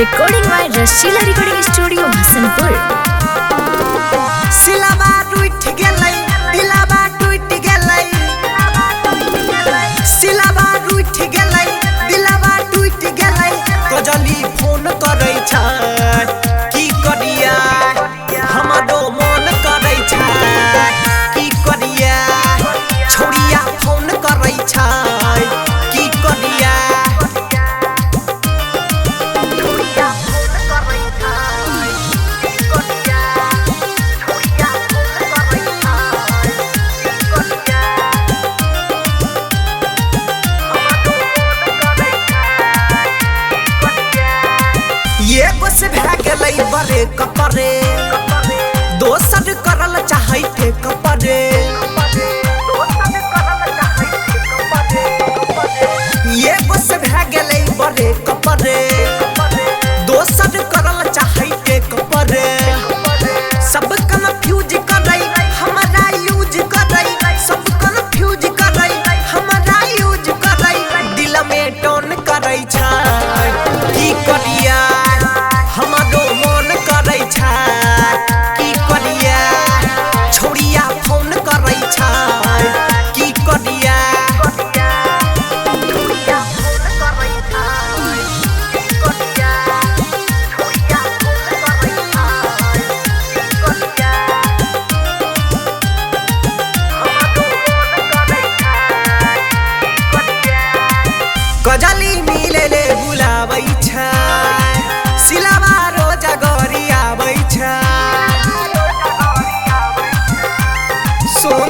Recording by Rashila Recording Studio, Hasanpur. सिलाबा टूट गेलै दिलाबा टूट गेलै सिलाबा टूट गेलै दिलाबा टूट गेलै कजली फोन करै छै की करिया हमरो मन करै छै की करिया छोड़िया फोन करै छै की करिया ये बस भै गेलै बड़े कपड़े दोसर करल चाहै थे कपड़े ये बस भै गेलै बड़े कपड़े दोसर करल चाहै थे कपड़े सब कन्फ्यूज करै हमरा यूज करै सब कन्फ्यूज करै हमरा यूज करै दिल में टोन करै छै की करिया हमरो मन करै छै की करिया छोड़िया फोन करै छै की करिया कजली मिले ले बुलाबै छै सिलाबा रोजा गरी आबै छै सुन